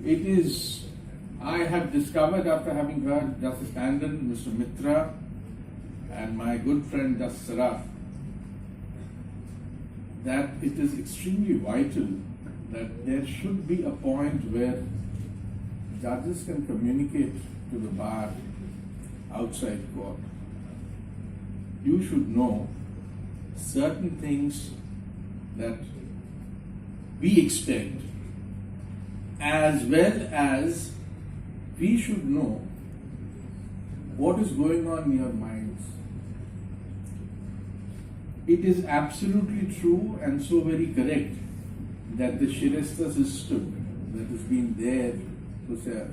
It is, I have discovered after having heard Justice Tandon, Mr. Mitra, and my good friend Justice Saraf, that it is extremely vital that there should be a point where judges can communicate to the bar outside court. You should know certain things that we expect, as well as we should know what is going on in your minds. It is absolutely true and so very correct that the Shiresta system that has been there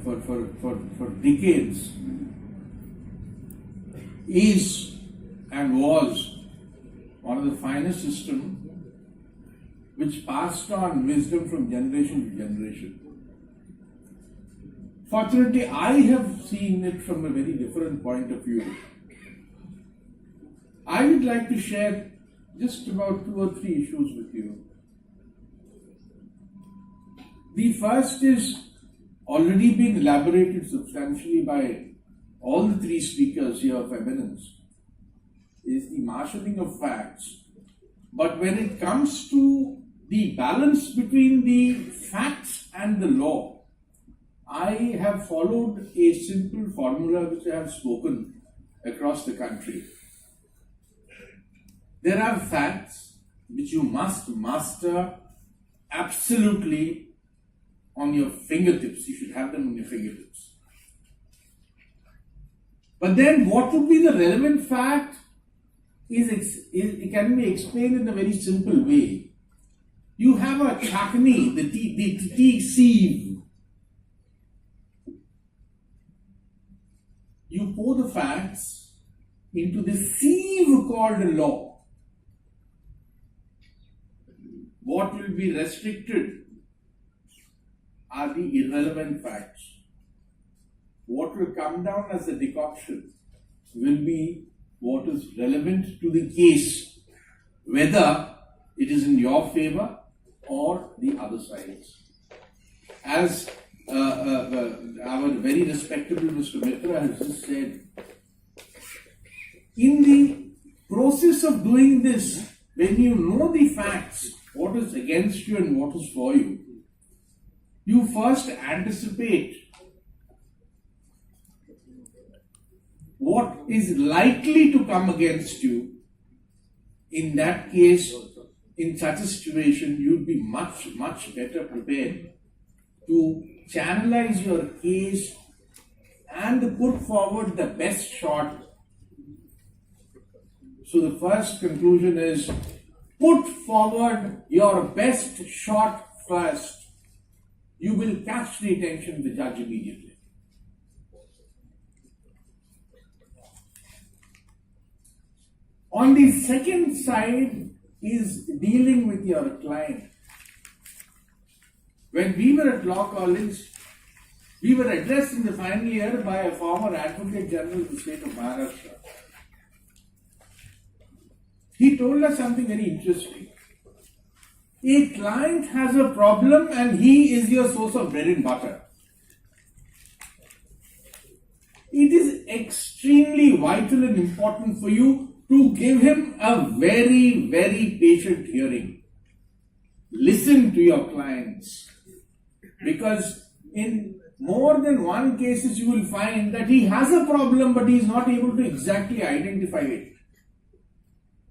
for decades is and was one of the finest systems which passed on wisdom from generation to generation. Fortunately, I have seen it from a very different point of view. I would like to share just about 2 or 3 issues with you. The first is already been elaborated substantially by all the 3 speakers here of eminence, is the marshalling of facts. But when it comes to the balance between the facts and the law, I have followed a simple formula which I have spoken across the country. There are facts which you must master absolutely on your fingertips. You should have them on your fingertips. But then what would be the relevant fact it can be explained in a very simple way. You have a chakni, the tea sieve. You pour the facts into the sieve called law. What will be restricted are the irrelevant facts. What will come down as a decoction will be what is relevant to the case, whether it is in your favor or the other side's. As our very respectable Mr. Mitra has just said, in the process of doing this, when you know the facts, what is against you and what is for you, you first anticipate what is likely to come against you. In that case, in such a situation, you'd be much, much better prepared to channelize your case and put forward the best shot. So the first conclusion is, put forward your best shot first. You will catch the attention of the judge immediately. On the second side is dealing with your client. When we were at Law College, we were addressed in the final year by a former Advocate General of the state of Maharashtra. He told us something very interesting. A client has a problem and he is your source of bread and butter. It is extremely vital and important for you to give him a very, very patient hearing. Listen to your clients. Because in more than one cases you will find that he has a problem but he is not able to exactly identify it.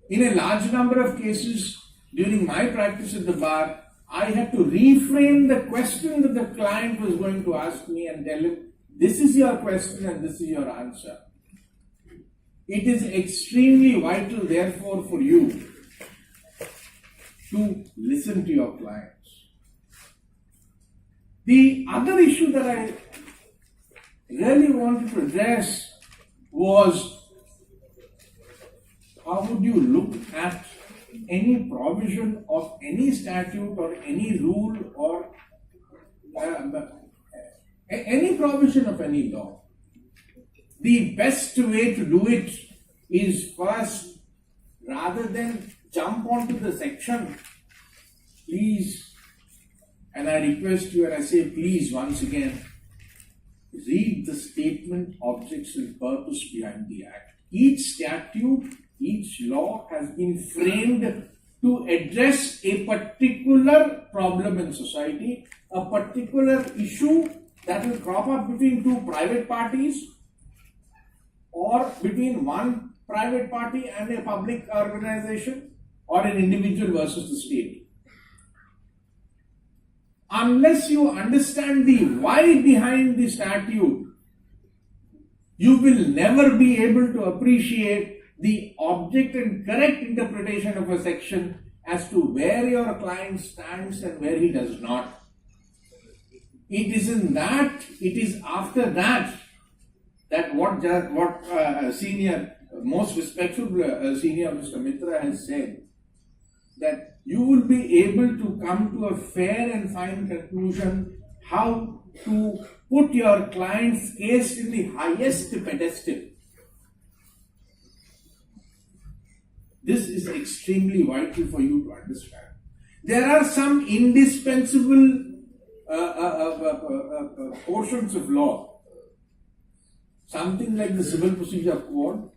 In a large number of cases during my practice at the bar, I had to reframe the question that the client was going to ask me and tell him, this is your question and this is your answer. It is extremely vital, therefore, for you to listen to your clients. The other issue that I really wanted to address was, how would you look at any provision of any statute or any rule or any provision of any law? The best way to do it is first, rather than jump onto the section, please And I request you and I say, please, once again, read the statement, objects, and purpose behind the Act. Each statute, each law has been framed to address a particular problem in society, a particular issue that will crop up between two private parties or between one private party and a public organization or an individual versus the state. Unless you understand the why behind the statute, you will never be able to appreciate the object and correct interpretation of a section as to where your client stands and where he does not. It is in that, it is after that, that what senior, most respectful senior Mr. Mitra has said, that you will be able to come to a fair and fine conclusion how to put your client's case in the highest pedestal. This is extremely vital for you to understand. There are some indispensable portions of law. Something like the Civil Procedure Code,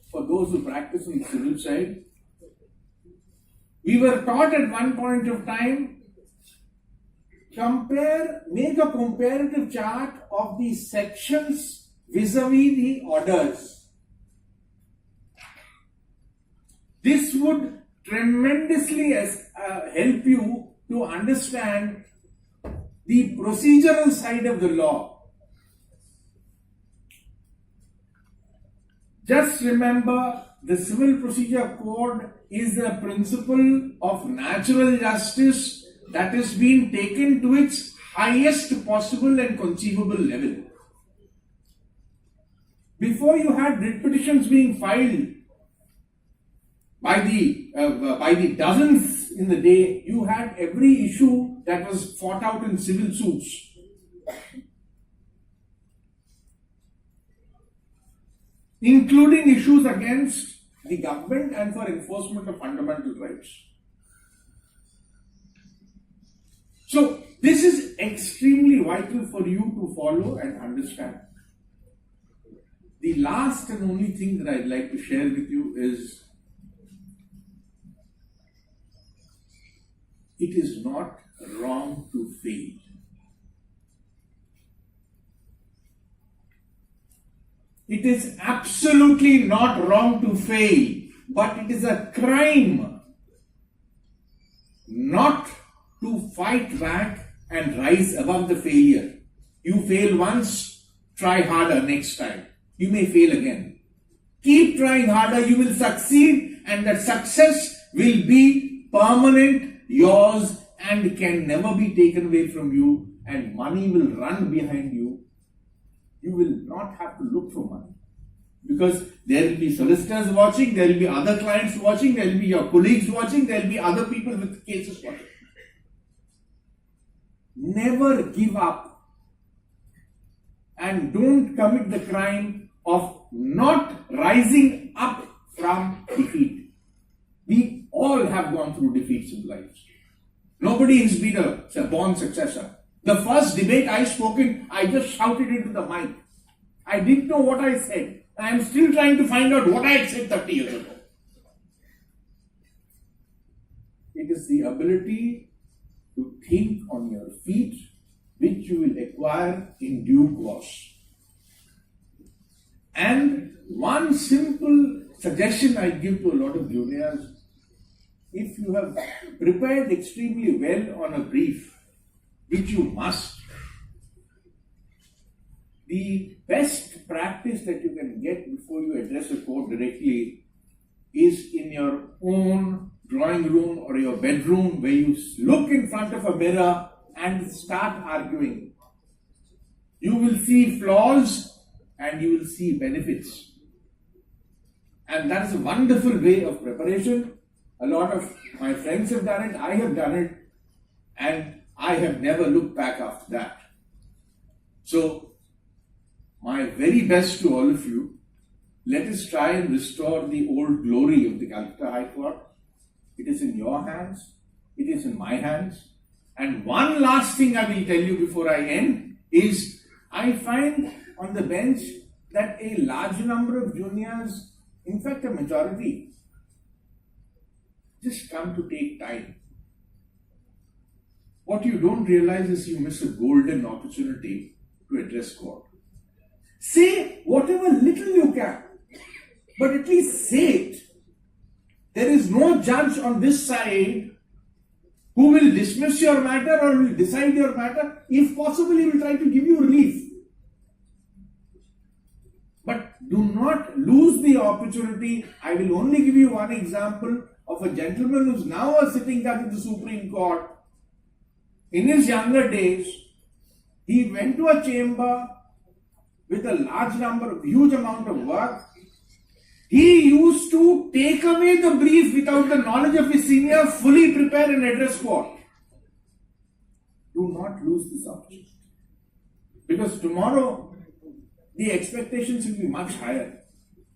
for those who practice on the civil side. We were taught at one point of time, make a comparative chart of the sections vis-a-vis the orders. This would tremendously help you to understand the procedural side of the law. Just remember, the Civil Procedure Code is the principle of natural justice that has been taken to its highest possible and conceivable level. Before you had writ petitions being filed by the dozens in the day, you had every issue that was fought out in civil suits. Including issues against the government and for enforcement of fundamental rights. So, this is extremely vital for you to follow and understand. The last and only thing that I'd like to share with you is, it is not wrong to fail. It is absolutely not wrong to fail, but it is a crime not to fight back and rise above the failure. You fail once, try harder next time. You may fail again. Keep trying harder, you will succeed, and that success will be permanent, yours, and can never be taken away from you, and money will run behind you. You will not have to look for money, because there will be solicitors watching, there will be other clients watching, there will be your colleagues watching, there will be other people with cases watching. Never give up, and don't commit the crime of not rising up from defeat. We all have gone through defeats in life. Nobody has been a born successor. The first debate I spoke in, I just shouted into the mic. I didn't know what I said. I am still trying to find out what I had said 30 years ago. It is the ability to think on your feet, which you will acquire in due course. And one simple suggestion I give to a lot of juniors: if you have prepared extremely well on a brief, which you must, the best practice that you can get before you address a court directly is in your own drawing room or your bedroom, where you look in front of a mirror and start arguing. You will see flaws and you will see benefits. And that is a wonderful way of preparation. A lot of my friends have done it, I have done it, and I have never looked back after that. So, my very best to all of you. Let us try and restore the old glory of the Calcutta High Court. It is in your hands. It is in my hands. And one last thing I will tell you before I end is I find on the bench that a large number of juniors, in fact a majority, just come to take time. What you don't realize is you miss a golden opportunity to address God. Say whatever little you can, but at least say it. There is no judge on this side who will dismiss your matter or will decide your matter. If possible, he will try to give you relief. But do not lose the opportunity. I will only give you one example of a gentleman who is now a sitting judge in the Supreme Court. In his younger days, he went to a chamber with a huge amount of work. He used to take away the brief without the knowledge of his senior, fully prepare and address court. Do not lose this opportunity. Because tomorrow, the expectations will be much higher.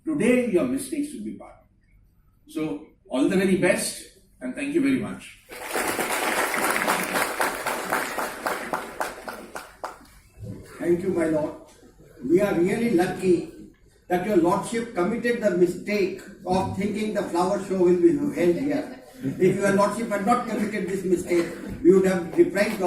Today, your mistakes will be part. So, all the very best and thank you very much. Thank you, my lord. We are really lucky that your lordship committed the mistake of thinking the flower show will be held here. If your lordship had not committed this mistake, we would have deprived